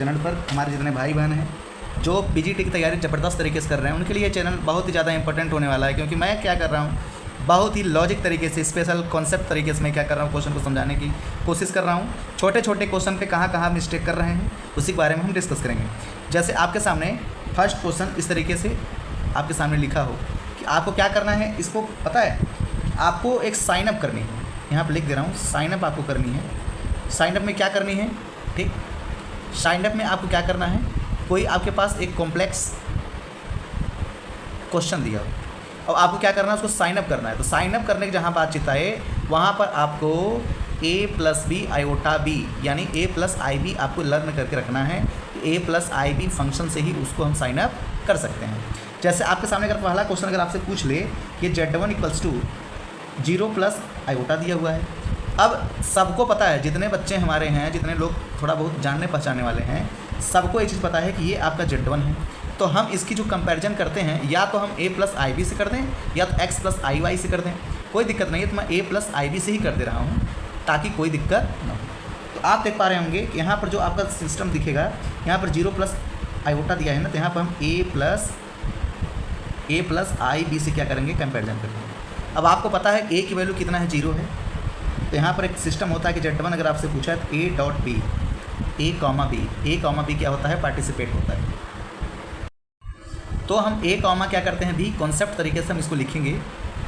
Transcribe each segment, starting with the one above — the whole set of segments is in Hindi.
चैनल पर हमारे जितने भाई बहन हैं जो पीजीटी की तैयारी ज़बरदस्त तरीके से कर रहे हैं उनके लिए ये चैनल बहुत ही ज़्यादा इंपॉर्टेंट होने वाला है, क्योंकि मैं क्या कर रहा हूँ बहुत ही लॉजिक तरीके से स्पेशल कॉन्सेप्ट तरीके से मैं क्या कर रहा हूँ क्वेश्चन को समझाने की कोशिश कर रहा हूँ। छोटे छोटे क्वेश्चन पे कहाँ कहाँ मिस्टेक कर रहे हैं उसी के बारे में हम डिस्कस करेंगे। जैसे आपके सामने फर्स्ट क्वेश्चन इस तरीके से आपके सामने लिखा हो कि आपको क्या करना है, इसको पता है आपको एक साइन अप करनी है। यहाँ पर लिख दे रहा हूँ, साइन अप आपको करनी है। साइन अप में क्या करनी है, ठीक, साइन अप में आपको क्या करना है, कोई आपके पास एक कॉम्प्लेक्स क्वेश्चन दिया हो और आपको क्या करना है, उसको साइन अप करना है। तो साइन अप करने की जहाँ बातचीत आए वहाँ पर आपको a plus b iota b यानी a प्लस आई बी आपको लर्न करके रखना है। a plus i b function से ही उसको हम साइन अप कर सकते हैं। जैसे आपके सामने अगर पहला क्वेश्चन अगर आपसे पूछ ले कि z1 equals to 0 plus iota दिया हुआ है। अब सबको पता है, जितने बच्चे हमारे हैं, जितने लोग थोड़ा बहुत जानने पहचानने वाले हैं, सबको ये चीज़ पता है कि ये आपका z1 है। तो हम इसकी जो कंपैरिजन करते हैं या तो हम a प्लस आई बी से कर दें या तो x प्लस आई वाई से कर दें, कोई दिक्कत नहीं है। तो मैं a प्लस आई बी से ही कर दे रहा हूँ ताकि कोई दिक्कत ना हो। तो आप देख पा रहे होंगे कि यहाँ पर जो आपका सिस्टम दिखेगा, यहाँ पर 0 प्लस आयोटा दिया है ना, तो यहाँ पर हम a प्लस आई बी से क्या करेंगे, कंपैरिजन करेंगे। अब आपको पता है a की वैल्यू कितना है, 0 है। तो यहाँ पर एक सिस्टम होता है कि z1 अगर आपसे पूछा है तो a dot b, a comma b क्या होता है, पार्टिसिपेट होता है। तो हम a कॉमा क्या करते हैं, b, कॉन्सेप्ट तरीके से हम इसको लिखेंगे।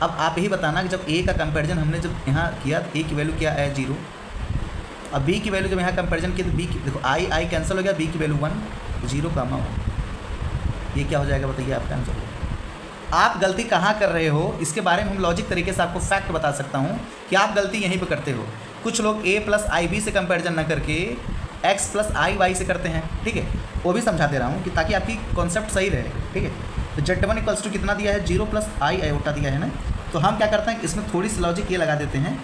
अब आप यही बताना कि जब a का कंपैरिजन हमने जब यहाँ किया तो a की वैल्यू क्या है, 0। अब b की वैल्यू जब यहाँ कंपैरिजन किया तो b की देखो आई कैंसिल हो गया, b की वैल्यू 1, 0 कॉमा 1, ये क्या हो जाएगा बताइए, आपका आंसर होगा। आप गलती कहाँ कर रहे हो इसके बारे में हम लॉजिक तरीके से आपको फैक्ट बता सकता हूँ कि आप गलती यहीं पे करते हो। कुछ लोग a प्लस आई बी से कंपैरिजन ना करके x प्लस आई वाई से करते हैं, ठीक है, वो भी समझा दे रहा हूँ कि ताकि आपकी कॉन्सेप्ट सही रहे, ठीक है। तो z1 इक्वल्स टू कितना दिया है, 0 प्लस आई आयोटा दिया है ना। तो हम क्या करते हैं, इसमें थोड़ी सी लॉजिक ये लगा देते हैं,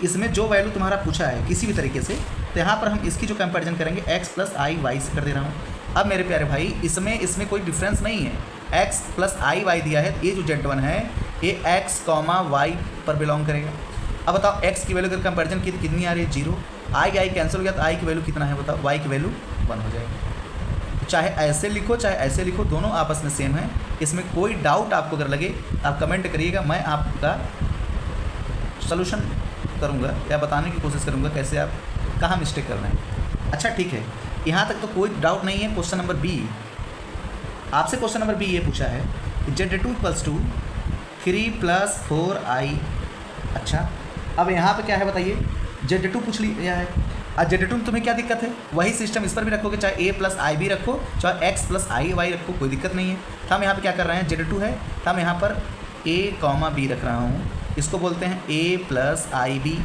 इसमें जो वैल्यू तुम्हारा पूछा है किसी भी तरीके से, तो यहाँ पर हम इसकी जो कंपैरिजन करेंगे x प्लस आई वाई से कर दे रहा हूँ। अब मेरे प्यारे भाई इसमें कोई डिफरेंस नहीं है, x प्लस आई वाई दिया है, ये जो z1 है ये x कॉमा वाई पर बिलोंग करेगा। अब बताओ x की वैल्यू अगर कंपैरिजन की तो कितनी आ रही है, 0। आई कैंसिल हो गया तो i की वैल्यू कितना है बताओ, y की वैल्यू 1 हो जाएगी। चाहे ऐसे लिखो चाहे ऐसे लिखो, दोनों आपस में सेम है। इसमें कोई डाउट आपको अगर लगे आप कमेंट करिएगा, मैं आपका सलूशन करूँगा या बताने की कोशिश करूँगा कैसे आप कहाँ मिस्टेक कर रहे हैं। अच्छा ठीक है, यहाँ तक तो कोई डाउट नहीं है। क्वेश्चन नंबर बी, आपसे क्वेश्चन नंबर बी ये पूछा है कि z2 equals to 3 plus 4i। अच्छा अब यहाँ पे क्या है बताइए, z2 पूछ लिया है। अब z2 में तुम्हें क्या दिक्कत है, वही सिस्टम इस पर भी रखोगे, चाहे a प्लस आई बी रखो चाहे x प्लस आई वाई रखो, कोई दिक्कत नहीं है। तो हम यहाँ पे क्या कर रहे हैं, z2 है तो हम यहाँ पर a कॉमा बी रख रहा हूँ, इसको बोलते हैं a प्लस आई बी।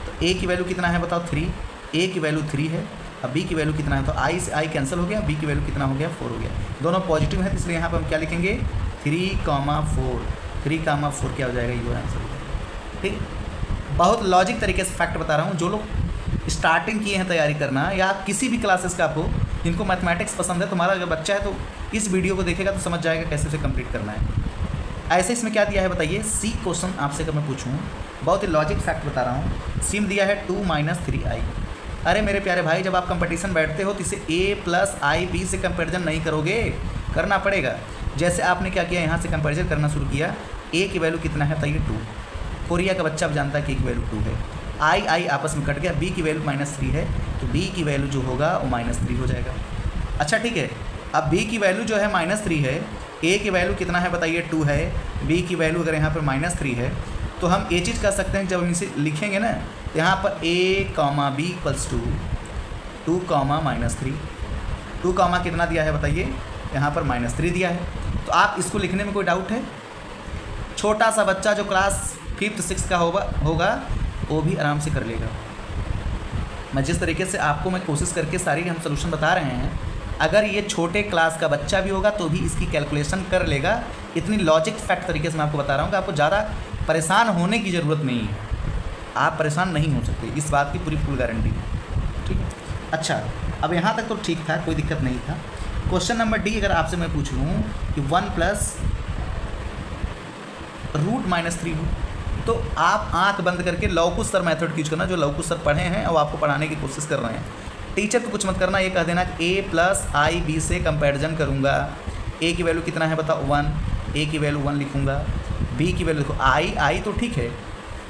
तो a की वैल्यू कितना है बताओ, 3, a की वैल्यू 3 है। अब b की वैल्यू कितना है, तो i से i कैंसिल हो गया, b की वैल्यू कितना हो गया, 4 हो गया। दोनों पॉजिटिव है तो इसलिए यहाँ पर हम क्या लिखेंगे, 3 कॉमा 4 क्या हो जाएगा, ये आंसर हो जाएगा। ठीक, बहुत लॉजिक तरीके से फैक्ट बता रहा हूँ। जो लोग स्टार्टिंग किए हैं तैयारी करना या किसी भी क्लासेस का, आपको जिनको मैथमेटिक्स पसंद है, तुम्हारा अगर बच्चा है तो इस वीडियो को देखेगा तो समझ जाएगा कैसे उसे कंप्लीट करना है। ऐसे इसमें क्या दिया है बताइए, सी क्वेश्चन आपसे अगर मैं पूछूँ, बहुत ही लॉजिक फैक्ट बता रहा हूँ। सी में दिया है 2 माइनस 3i। अरे मेरे प्यारे भाई, जब आप कंपटीशन बैठते हो तो इसे a प्लस आई बी से कंपैरिजन नहीं करोगे, करना पड़ेगा। जैसे आपने क्या किया, यहाँ से कंपैरिजन करना शुरू किया, a की वैल्यू कितना है बताइए, 2। कोरिया का बच्चा अब जानता है कि a की वैल्यू 2 है। आई आपस में कट गया, b की वैल्यू -3 है तो b की वैल्यू जो होगा वो -3 हो जाएगा। अच्छा ठीक है, अब b की वैल्यू जो है -3 है, a की वैल्यू कितना है बताइए, 2 है, b की वैल्यू अगर यहाँ पर -3 है तो हम ये चीज़ कर सकते हैं, जब हम इसे लिखेंगे ना तो यहाँ पर a comma b equals to 2 comma -3। 2 comma कितना दिया है बताइए, यहाँ पर -3 दिया है। तो आप इसको लिखने में कोई डाउट है, छोटा सा बच्चा जो क्लास 5th 6th का होगा वो भी आराम से कर लेगा। मैं जिस तरीके से आपको मैं कोशिश करके सारी हम सोल्यूशन बता रहे हैं, अगर ये छोटे क्लास का बच्चा भी होगा तो भी इसकी कैलकुलेशन कर लेगा। इतनी लॉजिक फैक्ट तरीके से मैं आपको बता रहा हूँ कि आपको ज़्यादा परेशान होने की ज़रूरत नहीं है, आप परेशान नहीं हो सकते, इस बात की पूरी फुल गारंटी है। ठीक है, अच्छा अब यहाँ तक तो ठीक था, कोई दिक्कत नहीं था। क्वेश्चन नंबर डी अगर आपसे मैं पूछ लूँ कि 1 प्लस रूट -3 हो, तो आप आंख बंद करके लौकुश सर मेथड यूज करना, जो लौकुश सर पढ़े हैं और आपको पढ़ाने की कोशिश कर रहे हैं। टीचर को कुछ मत करना, ये कह देना कि ए प्लस आई बी से कंपैरिजन करूँगा। ए की वैल्यू कितना है बताओ 1, ए की वैल्यू 1 लिखूँगा। बी की वैल्यू देखो आई तो ठीक है,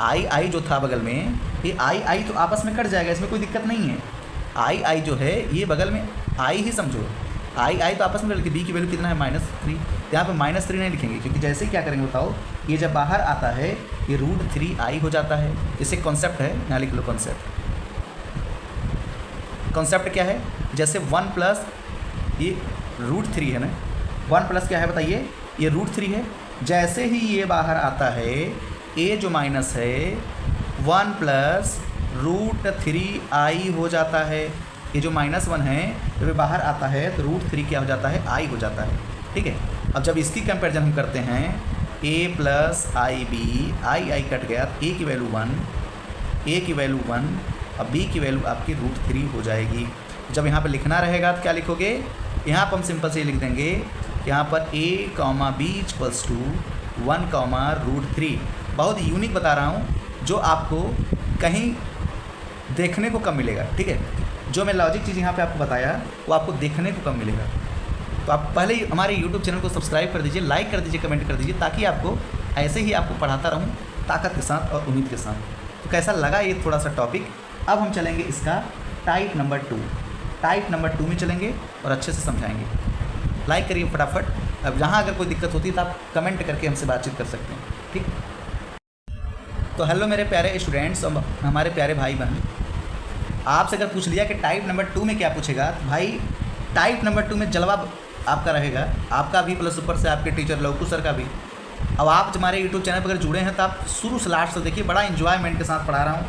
आई जो था बगल में, ये आई तो आपस में कट जाएगा, इसमें कोई दिक्कत नहीं है। आई जो है ये बगल में आई ही समझो, आई तो आपस में लिखिए। बी की वैल्यू कितना है -3, यहाँ पे -3 नहीं लिखेंगे क्योंकि जैसे क्या करेंगे बताओ, ये जब बाहर आता है ये √3i हो जाता है। इसे कॉन्सेप्ट है, यहाँ लिख लो कॉन्सेप्ट। कॉन्सेप्ट क्या है, जैसे 1 प्लस ये √3 है ना, 1 प्लस क्या है बताइए, ये √3 है। जैसे ही ये बाहर आता है ए जो माइनस है 1 प्लस √3i हो जाता है। ये जो -1 है जब ये बाहर आता है तो √3 क्या हो जाता है, i हो जाता है। ठीक है, अब जब इसकी कंपैरिजन हम करते हैं a plus i b, i cut गया, a की वैल्यू 1, a की वैल्यू 1 और b की वैल्यू आपकी √3 हो जाएगी। जब यहाँ पर लिखना रहेगा तो क्या लिखोगे, यहाँ पर हम सिंपल से लिख देंगे, यहाँ पर a, b = 1, √3। बहुत यूनिक बता रहा हूँ, जो आपको कहीं देखने को कम मिलेगा। ठीक है, जो मैं लॉजिक चीज़ यहाँ पे आपको बताया वो आपको देखने को कम मिलेगा। तो आप पहले ही हमारे YouTube चैनल को सब्सक्राइब कर दीजिए, लाइक कर दीजिए, कमेंट कर दीजिए, ताकि आपको ऐसे ही आपको पढ़ाता रहूँ ताकत के साथ और उम्मीद के साथ। तो कैसा लगा ये थोड़ा सा टॉपिक। अब हम चलेंगे इसका टाइप नंबर 2। टाइप नंबर 2 में चलेंगे और अच्छे से समझाएंगे। लाइक करिए फटाफट। अब जहाँ अगर कोई दिक्कत होती है तो आप कमेंट करके हमसे बातचीत कर सकते हैं। ठीक, तो हेलो मेरे प्यारे स्टूडेंट्स और हमारे प्यारे भाई बहन, आपसे अगर पूछ लिया कि टाइप नंबर 2 में क्या पूछेगा, तो भाई टाइप नंबर 2 में जलवा आपका रहेगा, आपका भी प्लस ऊपर से आपके टीचर लौकू सर का भी। अब आप हमारे यूट्यूब चैनल पर अगर जुड़े हैं तो आप शुरू से लास्ट से देखिए, बड़ा इन्जॉयमेंट के साथ पढ़ा रहा हूँ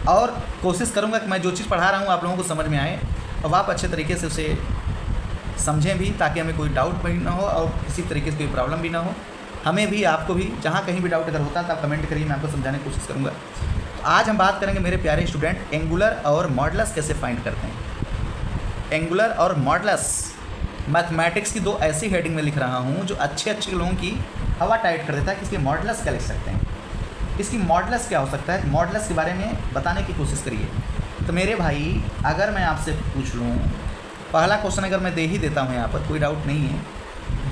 और कोशिश करूँगा कि मैं जो चीज़ पढ़ा रहा हूँ आप लोगों को समझ में आए और आप अच्छे तरीके से उसे समझें भी, ताकि हमें कोई डाउट भी ना हो और किसी तरीके से कोई प्रॉब्लम भी ना हो। हमें भी, आपको भी, जहाँ कहीं भी डाउट अगर होता है तो आप कमेंट करिए, मैं आपको समझाने की कोशिश करूँगा। तो आज हम बात करेंगे मेरे प्यारे स्टूडेंट, एंगुलर और मॉडुलस कैसे फाइंड करते हैं। एंगुलर और मॉडुलस मैथमेटिक्स की 2 ऐसी हेडिंग में लिख रहा हूँ जो अच्छे लोगों की हवा टाइट कर देता है कि इसके मॉडुलस क्या लिख सकते हैं, इसकी मॉडुलस क्या हो सकता है। मॉडुलस के बारे में बताने की कोशिश करिए। तो मेरे भाई, अगर मैं आपसे पूछ लूँ, पहला क्वेश्चन अगर मैं दे ही देता हूँ, यहाँ पर कोई डाउट नहीं है,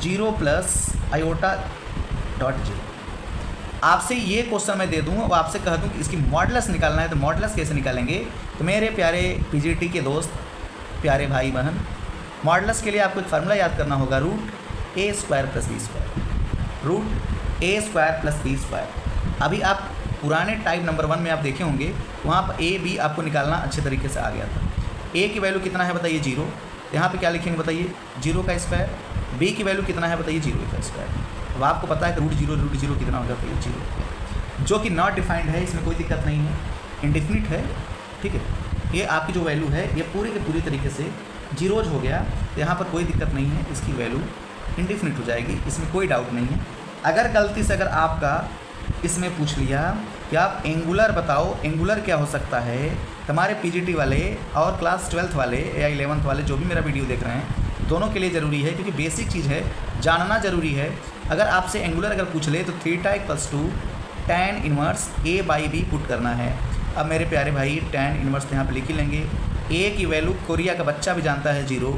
0 + i.0। आपसे ये क्वेश्चन मैं दे दूँ और आपसे कह दूँ कि इसकी मॉडुलस निकालना है, तो मॉडुलस कैसे निकालेंगे। तो मेरे प्यारे पीजीटी के दोस्त, प्यारे भाई बहन, मॉडुलस के लिए आपको एक फार्मूला याद करना होगा, √a² + b²। √a² + b²। अभी आप पुराने टाइप नंबर 1 में आप देखे होंगे, वहाँ पर a b आपको निकालना अच्छे तरीके से आ गया था। a की वैल्यू कितना है बताइए 0, यहाँ पे क्या लिखेंगे बताइए 0²। b की वैल्यू कितना है बताइए 0²। अब आपको पता है कि √0 कितना हो जाता है 0, जो कि नॉट डिफाइंड है, इसमें कोई दिक्कत नहीं है, इंडिफिनिट है। ठीक है, ये आपकी जो वैल्यू है ये पूरी के पूरी तरीके से जीरोज हो गया, तो यहाँ पर कोई दिक्कत नहीं है, इसकी वैल्यू इंडिफिनिट हो जाएगी, इसमें कोई डाउट नहीं है। अगर गलती से अगर आपका इसमें पूछ लिया कि आप एंगुलर बताओ, एंगुलर क्या हो सकता है, हमारे पीजीटी वाले और क्लास 12th वाले या 11th वाले जो भी मेरा वीडियो देख रहे हैं, दोनों के लिए ज़रूरी है, क्योंकि बेसिक चीज़ है, जानना ज़रूरी है। अगर आपसे एंगुलर अगर पूछ ले तो θ = tan 1a/b पुट करना है। अब मेरे प्यारे भाई, tan 1 यहाँ पर लिख ही लेंगे। a की वैल्यू कोरिया का बच्चा भी जानता है 0,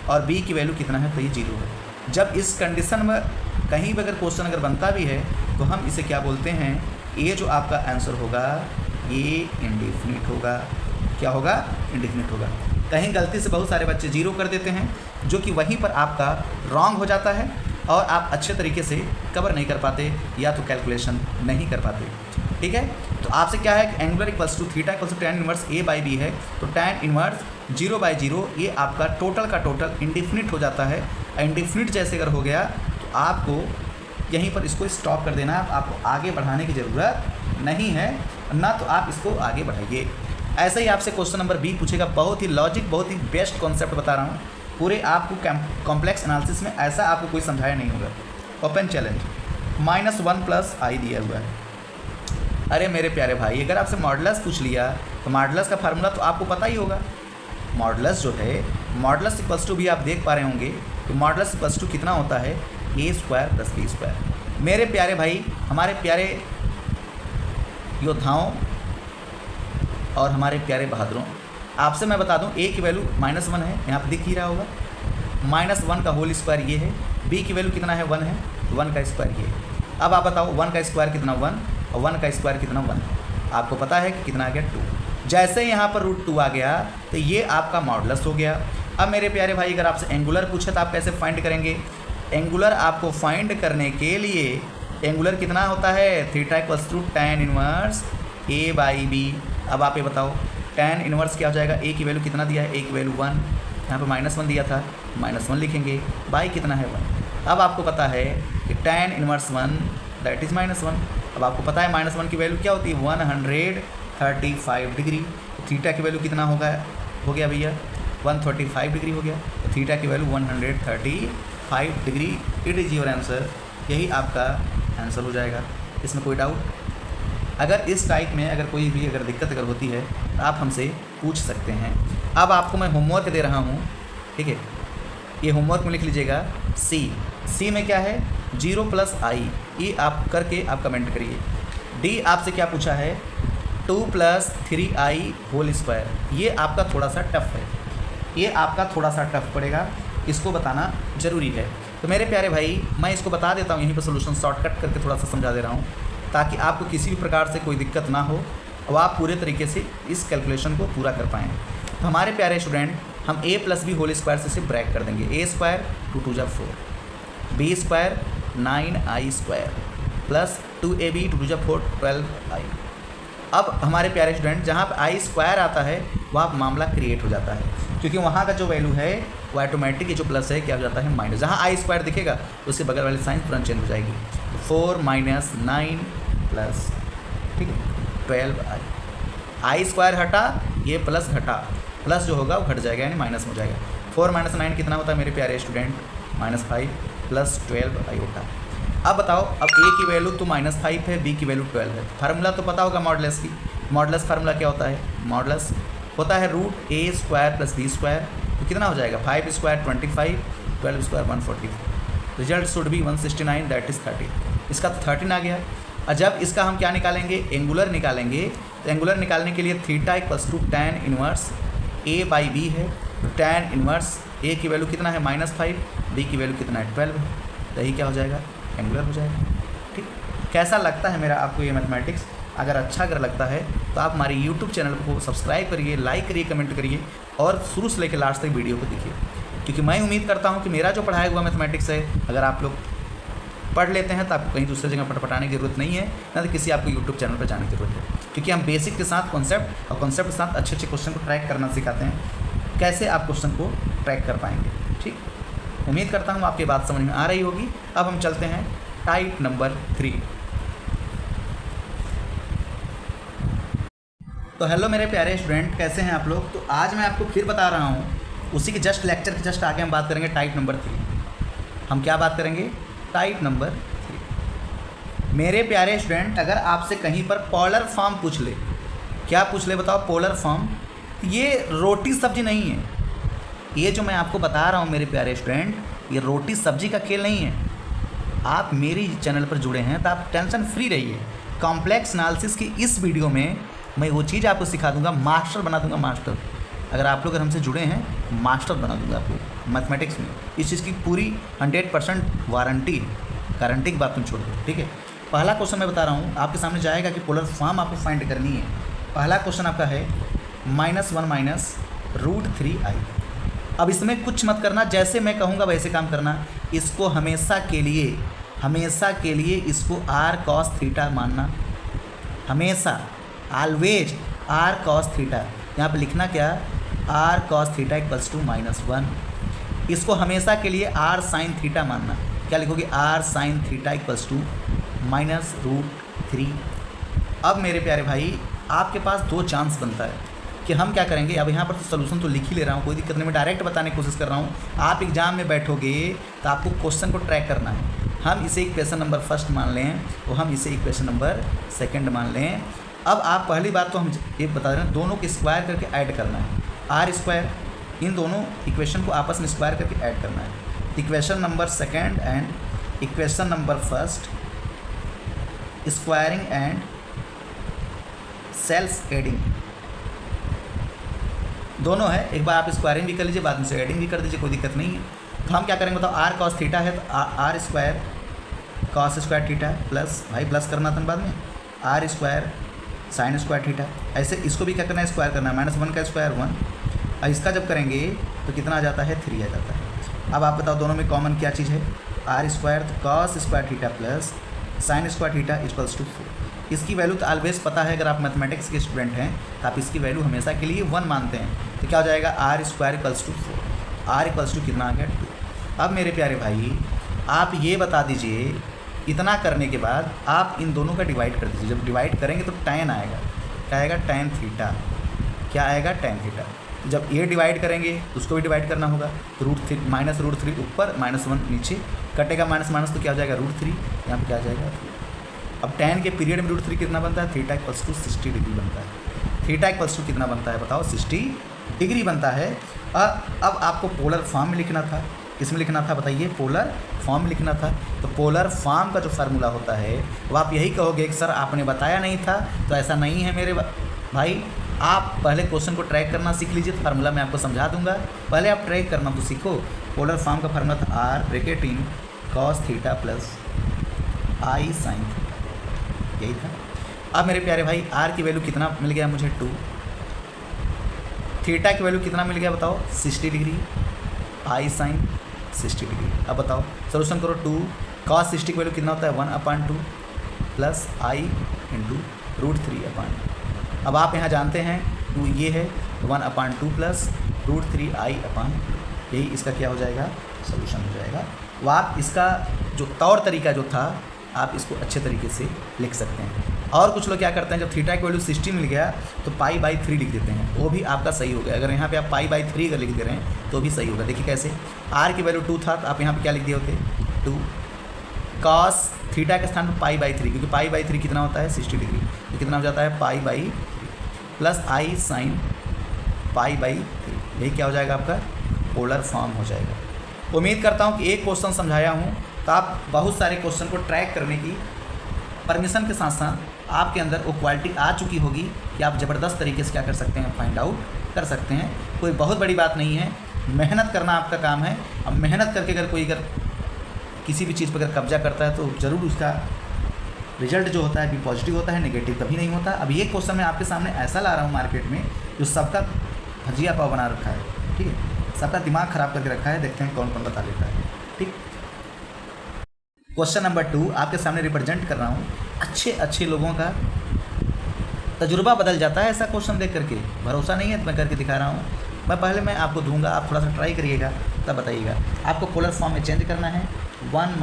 और b की वैल्यू कितना है तो ये 0 है। जब इस कंडीशन में कहीं भी अगर क्वेश्चन अगर बनता भी है तो हम इसे क्या बोलते हैं, ये जो आपका आंसर होगा ये इंडिफिनिट होगा। क्या होगा? इंडिफिनिट होगा। कहीं गलती से बहुत सारे बच्चे 0 कर देते हैं, जो कि वहीं पर आपका रॉन्ग हो जाता है और आप अच्छे तरीके से कवर नहीं कर पाते या तो कैलकुलेशन नहीं कर पाते। ठीक है, तो आपसे क्या है कि एंगुलर = θ = tan 1a/b है, तो tan 1 0/0 ये आपका टोटल का टोटल इंडिफिनिट हो जाता है। इंडिफिनिट जैसे अगर हो गया तो आपको यहीं पर इसको स्टॉप कर देना है, आपको आगे बढ़ाने की ज़रूरत नहीं है, ना तो आप इसको आगे बढ़ाइए। ऐसे ही आपसे क्वेश्चन नंबर b पूछेगा, बहुत ही लॉजिक, बहुत ही बेस्ट कॉन्सेप्ट बता रहा हूँ, पूरे आपको कॉम्प्लेक्स एनालिसिस में ऐसा आपको कोई समझाया नहीं होगा। ओपन चैलेंज, -1 + i दिया हुआ है। अरे मेरे प्यारे भाई, अगर आपसे मॉडुलस पूछ लिया तो मॉडुलस का फार्मूला तो आपको पता ही होगा। मॉडुलस जो है, मॉडुलस = भी आप देख पा रहे होंगे, तो मॉडुलस = कितना होता है, a² + b²। मेरे प्यारे भाई, हमारे प्यारे योद्धाओं और हमारे प्यारे बहादुरों, आपसे मैं बता दूं a की वैल्यू -1 है, यहाँ पर दिख ही रहा होगा। -1 का होल स्क्वायर ये है, b की वैल्यू कितना है 1 है, 1 का स्क्वायर ये है। अब आप बताओ 1 का स्क्वायर कितना 1 और 1 का स्क्वायर कितना 1। आपको पता है कि कितना आ गया 2। जैसे यहाँ पर √2 आ गया तो ये आपका मॉडुलस हो गया। अब मेरे प्यारे भाई अगर आपसे एंगुलर पूछे तो आप कैसे फाइंड करेंगे? एंगुलर आपको फाइंड करने के लिए एंगुलर कितना होता है, theta equals to tan inverse a/b। अब आप ये बताओ tan इनवर्स क्या हो जाएगा? a की वैल्यू कितना दिया है, a की वैल्यू 1, यहाँ पर -1 दिया था, -1 लिखेंगे, बाई कितना है 1। अब आपको पता है कि tan इनवर्स 1 दैट इज़ -1। अब आपको पता है -1 की वैल्यू क्या होती है 135 डिग्री। थीटा की वैल्यू कितना हो गया भैया 135 डिग्री हो गया। तो थीटा की value 135 degree. It is your answer. यही आपका आंसर हो जाएगा, इसमें कोई डाउट? अगर इस टाइप में अगर कोई भी अगर दिक्कत अगर होती है तो आप हमसे पूछ सकते हैं। अब आपको मैं होमवर्क दे रहा हूँ, ठीक है, ये होमवर्क में लिख लीजिएगा। सी में क्या है 0 + i, ये आप करके आप कमेंट करिए। डी आपसे क्या पूछा है 2 + 3i होल स्क्वायर। ये आपका थोड़ा सा टफ है, ये आपका थोड़ा सा टफ पड़ेगा, इसको बताना ज़रूरी है। तो मेरे प्यारे भाई मैं इसको बता देता हूँ, यहीं पर सोल्यूशन शॉर्टकट करके थोड़ा सा समझा दे रहा हूँ ताकि आपको किसी भी प्रकार से कोई दिक्कत ना हो और आप पूरे तरीके से इस कैलकुलेशन को पूरा कर पाएँ। तो हमारे प्यारे स्टूडेंट हम a + b होल स्क्वायर से ब्रैक कर देंगे। a² 2 × 4, b² 9i² plus 2ab 2 × 4 12i। अब हमारे प्यारे स्टूडेंट जहाँ पर i² आता है वहाँ मामला क्रिएट हो जाता है, क्योंकि वहाँ का जो वैल्यू है वो ऑटोमेटिक जो प्लस है क्या हो जाता है माइनस। जहाँ i² दिखेगा उसके बगल वाली साइन तुरंत चेंज हो जाएगी। 4 - 9 प्लस, ठीक है, 12i। i² हटा, ये प्लस घटा, प्लस जो होगा वो घट जाएगा यानी माइनस हो जाएगा। 4 - 9 कितना होता है मेरे प्यारे स्टूडेंट -5 प्लस 12i होता है। अब बताओ, अब a की वैल्यू तो -5 है, b की वैल्यू 12 है। फार्मूला तो पता होगा मॉडुलस की। मॉडुलस फार्मूला क्या होता है? मॉडुलस होता है √a² + b²। तो कितना हो जाएगा 5² 25, 12² 144। Result should be 169 that is 30। इसका तो 13 आ गया। और जब इसका हम क्या निकालेंगे, एंगुलर निकालेंगे, तो एंगुलर निकालने के लिए theta equals to tan inverse a/b है। तो tan इनवर्स a की वैल्यू कितना है -5, b की वैल्यू कितना है 12 है, तो यही क्या हो जाएगा एंगुलर हो जाएगा। ठीक, कैसा लगता है मेरा आपको ये मैथमेटिक्स? अगर अच्छा अगर लगता है तो आप हमारे YouTube चैनल को सब्सक्राइब करिए, लाइक करिए, कमेंट करिए और शुरू से लेकर लास्ट तक वीडियो को देखिए, क्योंकि मैं उम्मीद करता हूँ कि मेरा जो पढ़ाया हुआ मैथमेटिक्स है अगर आप लोग पढ़ लेते हैं तो आपको कहीं दूसरी जगह पटाने की ज़रूरत नहीं है, ना तो किसी आपको यूट्यूब चैनल पर जाने की ज़रूरत है, क्योंकि हम बेसिक के साथ कॉन्सेप्ट और कॉन्सेप्ट के साथ अच्छे अच्छे क्वेश्चन को ट्रैक करना सिखाते हैं, कैसे आप क्वेश्चन को ट्रैक कर पाएंगे। ठीक, उम्मीद करता हूँ आपकी बात समझ में आ रही होगी। अब हम चलते हैं टाइप नंबर 3। तो हेलो मेरे प्यारे स्टूडेंट, कैसे हैं आप लोग? तो आज मैं आपको फिर बता रहा हूँ, उसी के जस्ट लेक्चर के जस्ट आगे हम बात करेंगे टाइप नंबर 3। हम क्या बात करेंगे? Type number 3। मेरे प्यारे स्टूडेंट, अगर आपसे कहीं पर पोलर फॉर्म पूछ ले, क्या पूछ ले बताओ? Polar form. ये रोटी सब्जी नहीं है, ये जो मैं आपको बता रहा हूँ मेरे प्यारे स्टूडेंट, ये रोटी सब्जी का खेल नहीं है। आप मेरी चैनल पर जुड़े हैं तो आप टेंशन फ्री रहिए। कॉम्प्लेक्स एनालिसिस की इस वीडियो में मैं वो चीज़ आपको सिखा दूंगा, मास्टर बना दूंगा, मास्टर। अगर आप लोग हमसे जुड़े हैं, मास्टर बना दूंगा आपको मैथमेटिक्स में। इस चीज़ की पूरी 100% वारंटी, गारंटी की बात तुम छोड़ दो। ठीक है, पहला क्वेश्चन मैं बता रहा हूँ, आपके सामने जाएगा कि पोलर फॉर्म आपको फाइंड करनी है। पहला क्वेश्चन आपका है -1 - √3i। अब इसमें कुछ मत करना, जैसे मैं कहूँगा वैसे काम करना। इसको हमेशा के लिए इसको r cos थीटा मानना, हमेशा, ऑलवेज r cos थीटा। यहाँ पे लिखना क्या? r cos theta equals to -1। इसको हमेशा के लिए r sin थीटा मानना। क्या लिखोगे? r sin theta equals to -√3। अब मेरे प्यारे भाई, आपके पास दो चांस बनता है कि हम क्या करेंगे। अब यहाँ पर तो सोल्यूशन तो लिख ही ले रहा हूँ, कोई दिक्कत नहीं, मैं डायरेक्ट बताने की कोशिश कर रहा हूँ। आप एग्जाम में बैठोगे तो आपको क्वेश्चन को ट्रैक करना है। हम इसे इक्वेशन नंबर 1 मान लें और हम इसे इक्वेशन नंबर 2 मान लें। अब आप पहली बात तो हम ये बता रहे हैं, दोनों को स्क्वायर करके ऐड करना है। r², इन दोनों इक्वेशन को आपस में स्क्वायर करके ऐड करना है। Equation number 2 and equation number 1 squaring and self adding. दोनों है, एक बार आप स्क्वायरिंग भी कर लीजिए, बाद में से एडिंग भी कर दीजिए, कोई दिक्कत नहीं है। तो हम क्या करेंगे बताओ, आर कॉस थीटा है तो r square cos square theta plus, भाई प्लस करना था बाद में, r square sine square theta. ऐसे इसको भी क्या करना है, स्क्वायर करना है, -1 का स्क्वायर 1, और इसका जब करेंगे तो कितना आ जाता है, 3 आ जाता है। अब आप बताओ दोनों में कॉमन क्या चीज़ है, आर स्क्वायर तो cos square theta plus sine square theta equals to 4। इसकी वैल्यू तो ऑलवेज पता है, अगर आप मैथमेटिक्स के स्टूडेंट हैं तो आप इसकी वैल्यू हमेशा के लिए 1 मानते हैं। तो क्या हो जाएगा, r square equals to 4, r equals to कितना आ गया 2। अब मेरे प्यारे भाई आप ये बता दीजिए, इतना करने के बाद आप इन दोनों का डिवाइड कर दीजिए। जब डिवाइड करेंगे तो tan आएगा, क्या आएगा, tan थीटा, क्या आएगा, tan थीटा। जब ये डिवाइड करेंगे तो उसको भी डिवाइड करना होगा, तो -√3 ऊपर -1 नीचे, कटेगा माइनस माइनस तो क्या हो जाएगा, √3, यहाँ पे क्या आ जाएगा। अब tan के पीरियड में √3 कितना बनता है, थीटा इक्वल्स टू 60 डिग्री बनता है। थीटा इक्वल्स टू कितना बनता है बताओ, 60 डिग्री बनता है। अब आपको पोलर फॉर्म में लिखना था, किस में लिखना था बताइए, पोलर फॉर्म में लिखना था। तो पोलर फॉर्म का जो फार्मूला होता है वो आप यही कहोगे कि सर आपने बताया नहीं था। तो ऐसा नहीं है मेरे भाई, आप पहले क्वेश्चन को ट्रैक करना सीख लीजिए, तो फार्मूला मैं आपको समझा दूंगा, पहले आप ट्रैक करना तो सीखो। पोलर फॉर्म का फार्मूला था r bracket in cos theta plus i sine theta, यही था। अब मेरे प्यारे भाई आर की वैल्यू कितना मिल गया मुझे, 2। थीटा की वैल्यू कितना मिल गया बताओ, 60 डिग्री, आई साइन 60 डिग्री। अब बताओ सोल्यूशन करो, 2 cos 60 की वैल्यू कितना होता है, 1/2 प्लस आई इंटू √3/2। अब आप यहाँ जानते हैं 2 ये है, 1/2 प्लस √3i/2, यही इसका क्या हो जाएगा, सोल्यूशन हो जाएगा। वो आप इसका जो तौर तरीका जो था आप इसको अच्छे तरीके से लिख सकते हैं। और कुछ लोग क्या करते हैं, जब थीटा की वैल्यू 60 मिल गया तो π/3 लिख देते हैं, वो भी आपका सही हो गया। अगर यहाँ पे आप π/3 अगर लिख दे रहे हैं तो भी सही होगा। देखिए कैसे, आर की वैल्यू 2 था तो आप यहाँ पे क्या लिख दिए होते, 2 cos थीटा के स्थान पर π/3, क्योंकि π/3 कितना होता है, 60 डिग्री, तो कितना हो जाता है π/3 प्लस आई साइन π/3, यही क्या हो जाएगा आपका पोलर फॉर्म हो जाएगा। उम्मीद करता हूँ कि एक क्वेश्चन समझाया हूँ तो आप बहुत सारे क्वेश्चन को ट्रैक करने की परमिशन के साथ साथ आपके अंदर वो क्वालिटी आ चुकी होगी कि आप ज़बरदस्त तरीके से क्या कर सकते हैं, फाइंड आउट कर सकते हैं। कोई बहुत बड़ी बात नहीं है, मेहनत करना आपका काम है। अब मेहनत करके अगर किसी भी चीज़ पर अगर कब्जा करता है तो ज़रूर उसका रिजल्ट जो होता है भी पॉजिटिव होता है, नेगेटिव कभी नहीं होता। अब ये क्वेश्चन मैं आपके सामने ऐसा ला रहा हूँ मार्केट में जो सबका भजिया पाव बना रखा है, ठीक है, सबका दिमाग ख़राब करके रखा है। देखते हैं कौन कौन बता लेता है, ठीक। क्वेश्चन नंबर 2 आपके सामने रिप्रेजेंट कर रहा हूँ। अच्छे लोगों का तजुर्बा बदल जाता है ऐसा क्वेश्चन देख करके, भरोसा नहीं है तो मैं करके दिखा रहा हूँ। मैं आपको दूंगा, आप थोड़ा सा ट्राई करिएगा तब बताइएगा। आपको पोलर फॉर्म में चेंज करना है, 1 -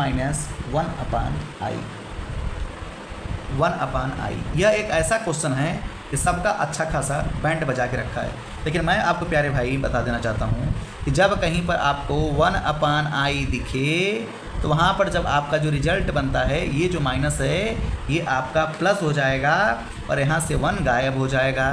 1/i। यह एक ऐसा क्वेश्चन है कि सबका अच्छा खासा बैंड बजा के रखा है। लेकिन मैं आपको प्यारे भाई बता देना चाहता हूँ कि जब कहीं पर आपको 1/i दिखे तो वहाँ पर जब आपका जो रिजल्ट बनता है, ये जो माइनस है ये आपका प्लस हो जाएगा और यहाँ से 1 गायब हो जाएगा।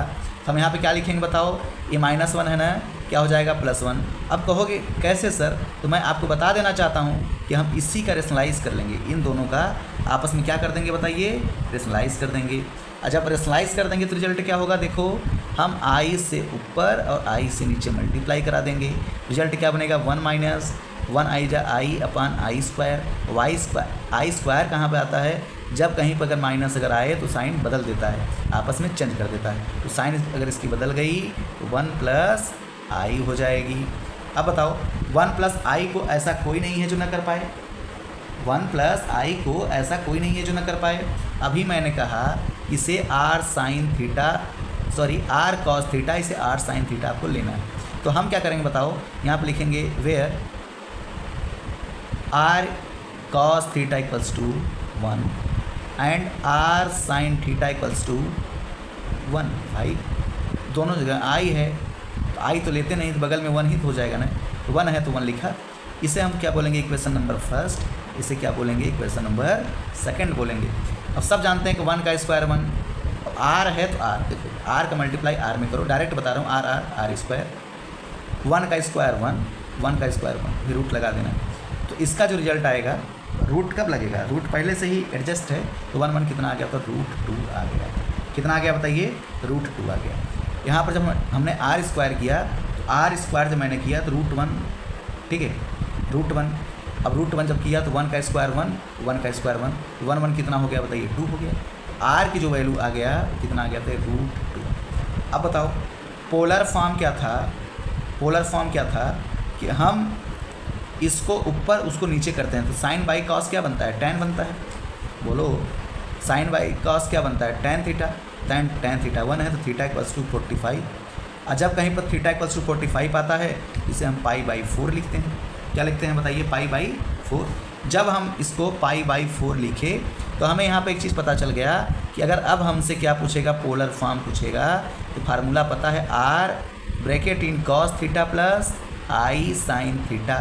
तो हम यहाँ पे क्या लिखेंगे बताओ, ये -1 है ना, क्या हो जाएगा +1। अब कहोगे कैसे सर, तो मैं आपको बता देना चाहता हूँ कि हम इसी का रेशनलाइज कर लेंगे, इन दोनों का आपस में क्या कर देंगे बताइए, रेशनलाइज कर देंगे। जब रेशनलाइज कर देंगे तो रिजल्ट क्या होगा, देखो हम i से ऊपर और i से नीचे मल्टीप्लाई करा देंगे। रिजल्ट क्या बनेगा, 1 - 1i i/i square, i square कहाँ पे आता है, जब कहीं पर अगर माइनस अगर आए तो साइन बदल देता है, आपस में चेंज कर देता है। तो साइन अगर इसकी बदल गई तो 1 + i हो जाएगी। अब बताओ 1 + i को ऐसा कोई नहीं है जो न कर पाए, 1 + i को ऐसा कोई नहीं है जो न कर पाए। अभी मैंने कहा इसे r cos थीटा, इसे r sin थीटा आपको लेना है। तो हम क्या करेंगे बताओ, यहाँ पे लिखेंगे where r cos theta equals to 1 and r sin theta equals to 1। भाई दोनों जगह i है तो i तो लेते नहीं, तो बगल में 1 ही तो हो जाएगा ना, तो 1 है तो 1 लिखा। इसे हम क्या बोलेंगे, इक्वेशन नंबर फर्स्ट, इसे क्या बोलेंगे, इक्वेशन नंबर सेकंड बोलेंगे। अब सब जानते हैं कि 1 का स्क्वायर 1, r है तो r, देखो r का मल्टीप्लाई r में करो, डायरेक्ट बता रहा हूँ, r स्क्वायर, 1 का स्क्वायर 1 का स्क्वायर 1, फिर रूट लगा देना। तो इसका जो रिजल्ट आएगा, रूट कब लगेगा, रूट पहले से ही एडजस्ट है, तो 1 कितना आ गया, तो √2 आ गया। कितना आ गया बताइए, √2 आ गया। यहाँ पर जब हमने आर स्क्वायर किया तो आर स्क्वायर जब मैंने किया तो √1, ठीक है, √1। अब √1 जब किया तो 1 का स्क्वायर 1, 1 का स्क्वायर 1, 1 1 कितना हो गया बताइए, 2 हो गया। आर की जो वैल्यू आ गया कितना आ गया था, √2। अब बताओ पोलर फॉर्म क्या था, पोलर फॉर्म क्या था कि हम इसको ऊपर उसको नीचे करते हैं तो साइन बाई कॉस क्या बनता है, tan बनता है। बोलो साइन बाई कॉस क्या बनता है, tan थीटा। tan थीटा 1 है तो थीटा इक्वल्स टू 45। और जब कहीं पर थीटा इक्वल्स टू 45 आता है इसे हम π/4 लिखते हैं। क्या लिखते हैं बताइए, π/4। जब हम इसको π/4 लिखे तो हमें यहाँ पे एक चीज़ पता चल गया कि अगर अब हमसे क्या पूछेगा, पोलर फॉर्म पूछेगा तो फार्मूला पता है r bracket in cos theta plus i sin theta.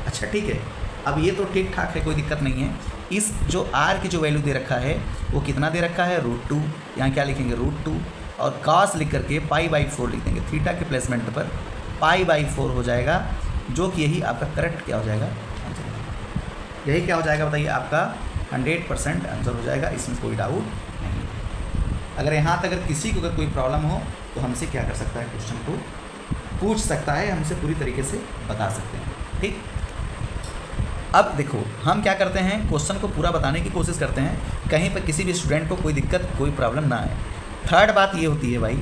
अच्छा ठीक है, अब ये तो ठीक ठाक है, कोई दिक्कत नहीं है। इस जो r की जो वैल्यू दे रखा है वो कितना दे रखा है, √2। यहाँ क्या लिखेंगे, √2 और cos लिख करके π/4 लिख देंगे। थीटा के प्लेसमेंट पर π/4 हो जाएगा, जो कि यही आपका करेक्ट क्या हो जाएगा, यही क्या हो जाएगा बताइए, आपका 100% आंसर हो जाएगा, इसमें कोई डाउट नहीं। अगर यहाँ तक अगर किसी को अगर कोई प्रॉब्लम हो तो हमसे क्या कर सकता है, क्वेश्चन को पूछ सकता है, हमसे पूरी तरीके से बता सकते हैं। ठीक, अब देखो हम क्या करते हैं, क्वेश्चन को पूरा बताने की कोशिश करते हैं, कहीं पर किसी भी स्टूडेंट को कोई दिक्कत कोई प्रॉब्लम ना आए। थर्ड बात ये होती है भाई,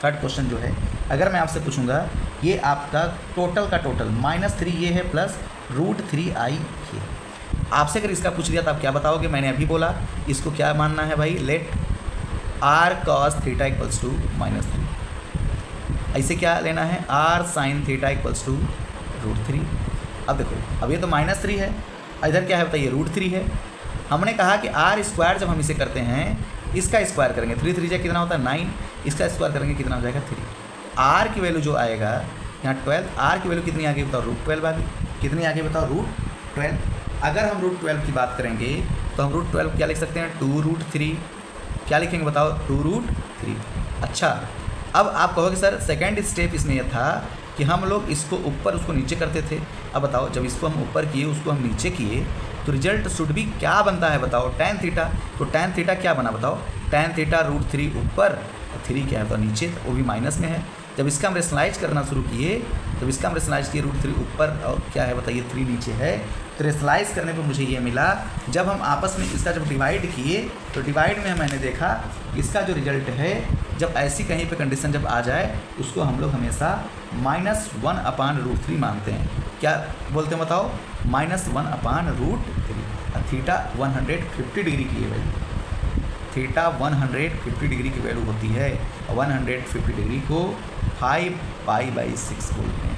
थर्ड क्वेश्चन जो है अगर मैं आपसे पूछूंगा ये आपका टोटल का टोटल -3 ये है प्लस √3i ये, आपसे अगर इसका पूछ लिया तो आप क्या बताओगे, मैंने अभी बोला इसको क्या मानना है भाई, let r cos theta equals to -3। ऐसे क्या लेना है, r sin theta equals to √3। अब देखो अब ये तो -3 है, इधर क्या है बताइए, √3 है। हमने कहा कि r स्क्वायर जब हम इसे करते हैं इसका स्क्वायर करेंगे, 3 3 जा कितना होता है 9, इसका स्क्वायर करेंगे कितना हो जाएगा 3। r की वैल्यू जो आएगा यहाँ 12, r की वैल्यू कितनी आ गई बताओ, √12 आ गई। कितनी आ गई बताओ, √12। अगर हम √12 की बात करेंगे तो हम √12 क्या लिख सकते हैं, 2√3। क्या लिखेंगे बताओ, 2√3। अच्छा अब आप कहोगे सर सेकेंड स्टेप इसमें यह था कि हम लोग इसको ऊपर उसको नीचे करते थे। अब बताओ जब इसको हम ऊपर किए उसको हम नीचे किए तो रिजल्ट शुड भी क्या बनता है बताओ, tan थीटा। तो tan थीटा क्या बना बताओ, tan थीटा √3 ऊपर और 3 क्या है तो नीचे, वो भी माइनस में है। जब इसका हम रेशनलाइज करना शुरू किए, जब इसका हम रेशनलाइज किए √3 ऊपर और क्या है बताइए 3 नीचे है, तो रेशनलाइज करने पर मुझे ये मिला। जब हम आपस में इसका जब डिवाइड किए तो डिवाइड में मैंने देखा इसका जो रिजल्ट है, जब ऐसी कहीं पे कंडीशन जब आ जाए उसको हम लोग हमेशा -1/√3 मानते हैं। क्या बोलते हैं बताओ, -1/√3। थीटा 150 डिग्री की है वैल्यू, थीटा 150 डिग्री की वैल्यू होती है, 150 डिग्री को 5π/6 बोलते हैं।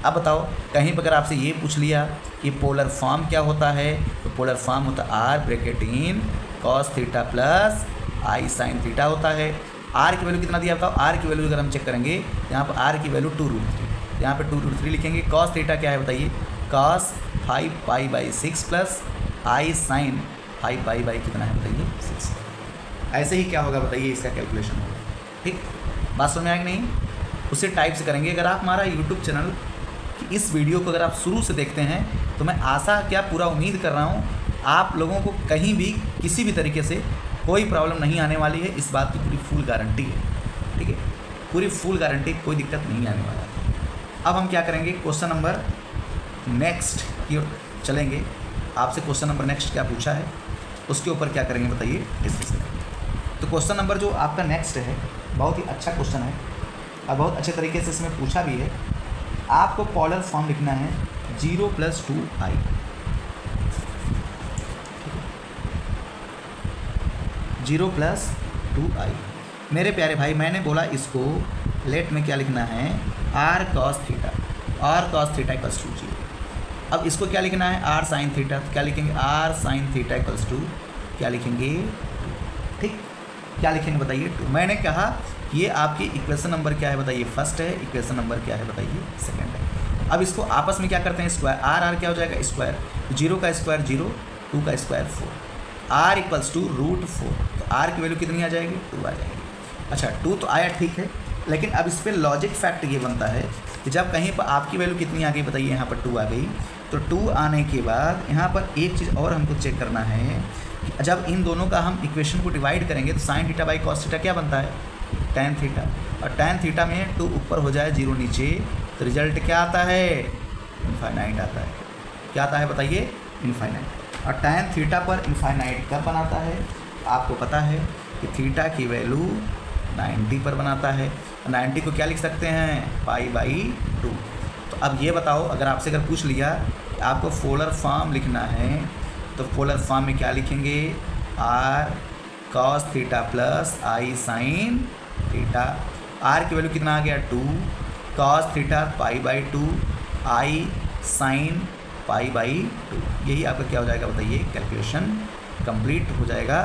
अब बताओ कहीं पर अगर आपसे ये पूछ लिया कि पोलर फॉर्म क्या होता है, तो पोलर फॉर्म होता है r bracket in cos theta plus i sin theta होता है। r की वैल्यू कितना दिया बताओ, r की वैल्यू अगर हम चेक करेंगे यहाँ पर r की वैल्यू 2√3, यहाँ पर 2√3 लिखेंगे। cos थीटा क्या है बताइए, cos 5π/6 प्लस i sin 5π कितना है बताइए 6। ऐसे ही क्या होगा बताइए, इसका कैलकुलेशन होगा। ठीक, बात समझ में आएगी नहीं, उसी टाइप से करेंगे। अगर आप हमारा यूट्यूब चैनल की इस वीडियो को अगर आप शुरू से देखते हैं तो मैं आशा क्या पूरा उम्मीद कर रहा हूँ आप लोगों को कहीं भी किसी भी तरीके से कोई प्रॉब्लम नहीं आने वाली है, इस बात की पूरी फुल गारंटी है। ठीक है, पूरी फुल गारंटी, कोई दिक्कत नहीं आने वाला है। अब हम क्या करेंगे, क्वेश्चन नंबर नेक्स्ट की ओर चलेंगे। आपसे क्वेश्चन नंबर नेक्स्ट क्या पूछा है उसके ऊपर क्या करेंगे बताइए, डिस्कस करेंगे। तो क्वेश्चन नंबर जो आपका नेक्स्ट है बहुत ही अच्छा क्वेश्चन है और बहुत अच्छे तरीके से इसमें पूछा भी है। आपको पोलर फॉर्म लिखना है 0 + 2i। 0 + 2i मेरे प्यारे भाई, मैंने बोला इसको लेट में क्या लिखना है, r cos theta, r cos theta equals to 0। अब इसको क्या लिखना है, r sin थीटा, तो क्या लिखेंगे, r sin theta equals to क्या लिखेंगे, ठीक, क्या लिखेंगे बताइए 2। मैंने कहा ये आपकी इक्वेशन नंबर क्या है बताइए, फर्स्ट है, इक्वेशन नंबर क्या है बताइए सेकंड है। अब इसको आपस में क्या करते हैं, स्क्वायर, r क्या हो जाएगा स्क्वायर, 0 का स्क्वायर 0, 2 का स्क्वायर 4, r इक्वल्स टू √4। तो r की वैल्यू कितनी आ जाएगी, 2 आ जाएगी। अच्छा 2 तो आया ठीक है, लेकिन अब इस पर लॉजिक फैक्ट ये बनता है कि जब कहीं पर आपकी वैल्यू कितनी आ गई बताइए, यहाँ पर 2 आ गई, तो 2 आने के बाद यहाँ पर एक चीज़ और हमको चेक करना है कि जब इन दोनों का हम इक्वेशन को डिवाइड करेंगे तो sine theta by cos theta क्या बनता है, tan थीटा, और tan थीटा में 2 ऊपर हो जाए 0 नीचे, तो रिजल्ट क्या आता है? इनफाइनाइट आता है। क्या आता है बताइए? इनफाइनाइट। और tan थीटा पर इनफाइनाइट कब बनाता है? आपको पता है कि थीटा की वैल्यू 90 पर बनाता है। 90 को क्या लिख सकते हैं? π/2। तो अब ये बताओ, अगर आपसे पूछ लिया आपको पोलर फॉर्म लिखना है, तो पोलर फॉर्म में क्या लिखेंगे? r cos theta plus i sin theta. r की वैल्यू कितना आ गया? 2, cos थीटा π/2, i sin π/2। यही आपका क्या हो जाएगा बताइए? कैलकुलेशन कंप्लीट हो जाएगा।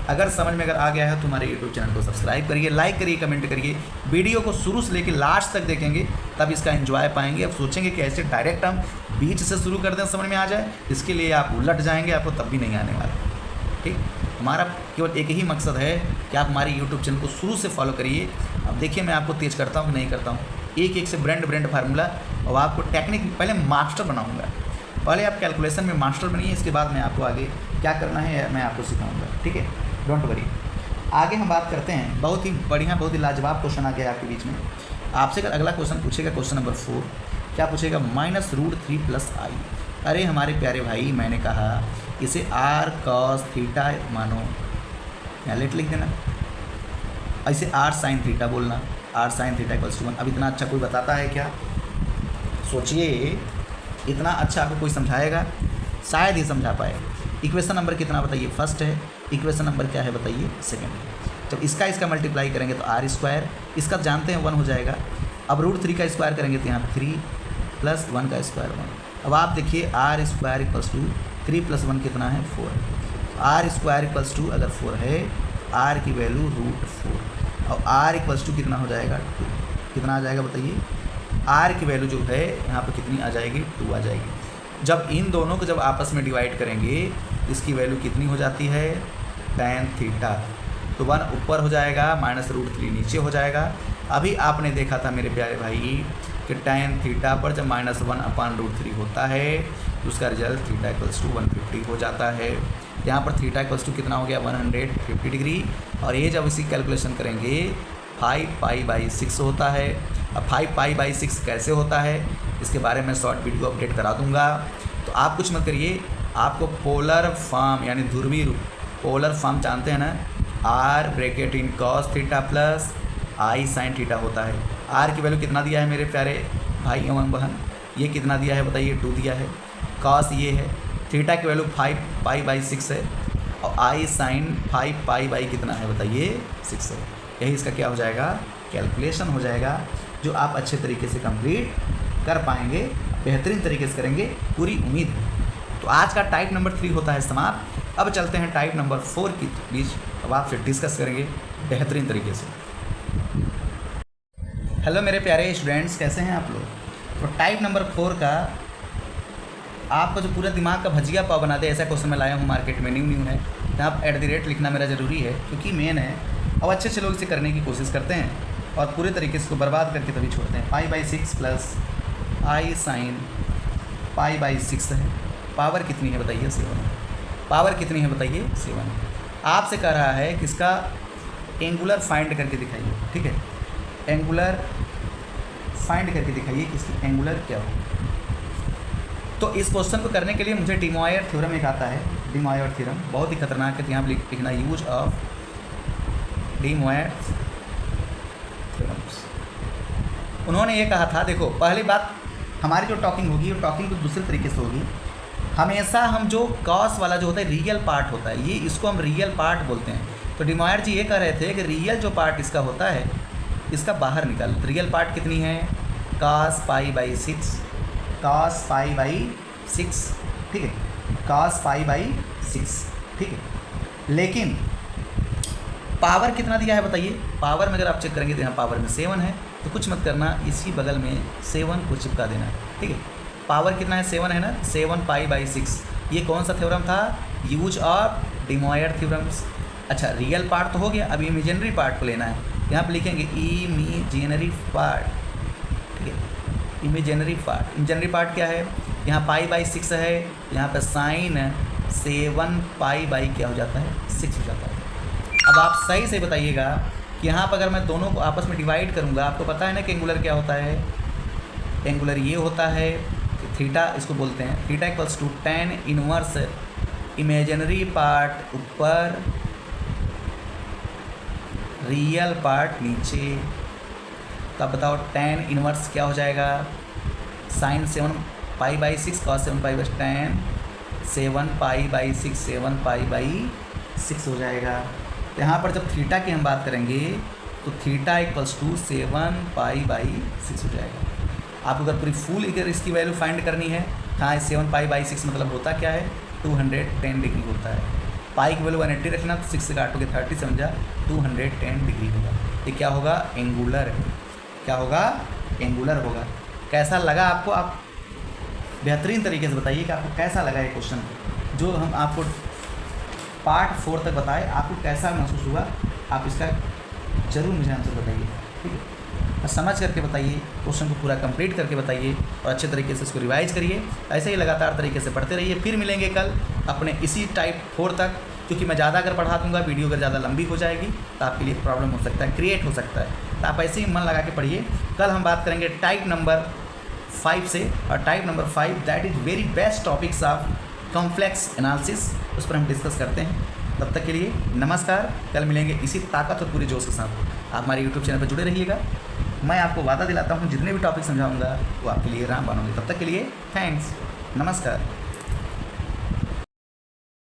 अगर समझ में आ गया है तो हमारे यूट्यूब चैनल को सब्सक्राइब करिए, लाइक करिए, कमेंट करिए। वीडियो को शुरू से लेकर लास्ट तक देखेंगे तब इसका एंजॉय पाएंगे। अब सोचेंगे कि ऐसे डायरेक्ट हम बीच से शुरू कर दें, समझ में आ जाए, इसके लिए आप उलट जाएंगे, आपको तब भी नहीं आने वाला। ठीक, हमारा केवल एक ही मकसद है कि आप हमारे यूट्यूब चैनल को शुरू से फॉलो करिए। अब देखिए मैं आपको तेज़ करता हूँ कि नहीं करता हूँ, एक एक से ब्रेंड फार्मूला, और आपको टेक्निक पहले मास्टर बनाऊँगा। पहले आप कैलकुलेशन में मास्टर बनिए, इसके बाद मैं आपको आगे क्या करना है मैं आपको सिखाऊंगा। ठीक है, डोंट वरी। आगे हम बात करते हैं, बहुत ही बढ़िया, बहुत ही लाजवाब क्वेश्चन आ गया आपके बीच में। आपसे अगर अगला क्वेश्चन पूछेगा, क्वेश्चन नंबर 4, क्या पूछेगा? -√3 + i। अरे हमारे प्यारे भाई, मैंने कहा इसे r cos थीटा मानो, या लेट लिख देना, ऐसे r sin थीटा बोलना, r sin थीटा = 1। अब इतना अच्छा कोई बताता है क्या? सोचिए, इतना अच्छा आपको कोई समझाएगा? शायद ही समझा पाए। इक्वेशन नंबर कितना बताइए? फर्स्ट है। इक्वेशन नंबर क्या है बताइए? सेकंड है। जब इसका मल्टीप्लाई करेंगे तो r², इसका जानते हैं 1 हो जाएगा। अब √3 का स्क्वायर करेंगे तो यहाँ 3 + 1 का स्क्वायर 1। अब आप देखिए r² = 3 + 1 कितना है? 4। r² = अगर 4 है, r की वैल्यू √4, और r कितना हो जाएगा? 2। कितना आ जाएगा बताइए? r की वैल्यू जो है यहाँ पर कितनी आ जाएगी? 2 आ जाएगी। जब इन दोनों को जब आपस में डिवाइड करेंगे, इसकी वैल्यू कितनी हो जाती है? tan theta. तो 1 ऊपर हो जाएगा, -√3 नीचे हो जाएगा। अभी आपने देखा था मेरे प्यारे भाई कि tan थीटा पर जब -1/√3 होता है तो उसका रिजल्ट थीटा = 150 हो जाता है। यहाँ पर थीटा = कितना हो गया? 150 डिग्री। और ये जब इसी कैलकुलेशन करेंगे 5π/6 होता है। अब 5π/6 कैसे होता है, इसके बारे में शॉर्ट वीडियो अपडेट करा दूंगा। तो आप कुछ मत करिए, आपको पोलर फॉर्म यानी ध्रुवीय रूप, पोलर फॉर्म जानते हैं ना, r cos theta plus i sin theta होता है। r की वैल्यू कितना दिया है मेरे प्यारे भाई एवं बहन? ये कितना दिया है बताइए? 2 दिया है। cos ये है, थीटा की वैल्यू 5π/6 है, और i sin 5π कितना है बताइए? 6 है। यही इसका क्या हो जाएगा? कैलकुलेशन हो जाएगा, जो आप अच्छे तरीके से कंप्लीट कर पाएंगे, बेहतरीन तरीके से करेंगे, पूरी उम्मीद है। तो आज का टाइप नंबर 3 होता है समाप्त। अब चलते हैं टाइप नंबर 4 की बीच, अब आपसे डिस्कस करेंगे बेहतरीन तरीके से। हेलो मेरे प्यारे स्टूडेंट्स, कैसे हैं आप लोग? तो टाइप नंबर 4 का आपका जो पूरा दिमाग का भजिया पाव बना दे, ऐसा क्वेश्चन मैं लाया हूँ मार्केट में, न्यू है। तो आप @ लिखना मेरा ज़रूरी है, क्योंकि मेन है। अब अच्छे लोग इसे करने की कोशिश करते हैं और पूरे तरीके से इसको बर्बाद करके तभी छोड़ते हैं। π/6 प्लस i sin π/6 है। पावर कितनी है बताइए? 7 है। पावर कितनी है बताइए? 7 है। आपसे कह रहा है कि इसका एंगुलर फाइंड करके दिखाइए। ठीक है, एंगुलर फाइंड करके दिखाइए कि इसकी एंगुलर क्या हो। तो इस क्वेश्चन को करने के लिए मुझे डी मॉयर थ्योरम एक आता है। डी मॉयर थ्योरम बहुत ही खतरनाक है, यहाँ लिखना use of D moire theorems. उन्होंने ये कहा था, देखो पहली बात, हमारी जो टॉकिंग होगी वो टॉकिंग तो दूसरे तरीके से होगी। हमेशा हम जो कॉस वाला जो होता है रियल पार्ट होता है, ये इसको हम रियल पार्ट बोलते हैं। तो डी मॉयर जी ये कह रहे थे कि रियल जो पार्ट इसका होता है इसका बाहर निकाल। तो रियल पार्ट कितनी है? cos π/6, cos π/6, ठीक है, cos π/6, ठीक है। लेकिन पावर कितना दिया है बताइए? पावर में अगर आप चेक करेंगे तो यहाँ पावर में 7 है, तो कुछ मत करना, इसी बगल में 7 को चिपका देना, ठीक है। पावर कितना है? 7 है ना, 7 π/6। ये कौन सा थ्योरम था? Use of D moire theorems. अच्छा, रियल पार्ट तो हो गया, अब इमेजिनरी पार्ट को लेना है। यहाँ पे लिखेंगे इमेजिनरी पार्ट, ठीक है, इमेजिनरी पार्ट। इमेजिनरी पार्ट क्या है? यहाँ π/6 है, यहाँ पे साइन 7 π/क्या हो जाता है? 6 हो जाता है। अब आप सही से बताइएगा कि यहाँ पर अगर मैं दोनों को आपस में डिवाइड करूँगा, आपको पता है ना कि एंगुलर क्या होता है, एंगुलर ये होता है थीटा, इसको बोलते हैं theta equals to tan inverse imaginary part ऊपर, रियल पार्ट नीचे। तो आप बताओ tan इनवर्स क्या हो जाएगा, साइन 7π/6 cos 7π/tan 7π/6 7π/6 हो जाएगा। तो यहाँ पर जब थीटा की हम बात करेंगे तो थीटा इक्वल्स टू 7π/6 हो जाएगा। आपको अगर पूरी फुल अगर इसकी वैल्यू फाइंड करनी है, हाँ 7π/6 मतलब होता क्या है, 210 डिग्री होता है। पाई की वैल्यू 180 रखना, तो 6 से काटोगे 30 समझा, 210 डिग्री होगा। ये क्या होगा, एंगुलर। क्या होगा, एंगुलर होगा। कैसा लगा आपको, आप बेहतरीन तरीके से बताइए कि आपको कैसा लगा ये क्वेश्चन, जो हम आपको पार्ट 4 तक बताए, आपको कैसा महसूस हुआ, आप इसका ज़रूर मुझे आंसर बताइए, ठीक है। और समझ करके बताइए, क्वेश्चन को पूरा कंप्लीट करके बताइए और अच्छे तरीके से इसको रिवाइज करिए। ऐसे ही लगातार तरीके से पढ़ते रहिए। फिर मिलेंगे कल अपने इसी टाइप 4 तक, क्योंकि मैं ज़्यादा अगर पढ़ा दूँगा वीडियो अगर ज़्यादा लंबी हो जाएगी तो आपके लिए प्रॉब्लम हो सकता है, क्रिएट हो सकता है। तो आप ऐसे ही मन लगा के पढ़िए। कल हम बात करेंगे टाइप नंबर 5 से, और type number 5 that is very best topics of complex analysis, उस पर हम डिस्कस करते हैं। तब तक के लिए नमस्कार। कल मिलेंगे इसी ताकत और पूरे जोश के साथ। आप हमारे यूट्यूब चैनल पर जुड़े रहिएगा। मैं आपको वादा दिलाता हूँ जितने भी टॉपिक समझाऊंगा वो आपके लिए रामबाण होंगे। तब तक के लिए थैंक्स, नमस्कार।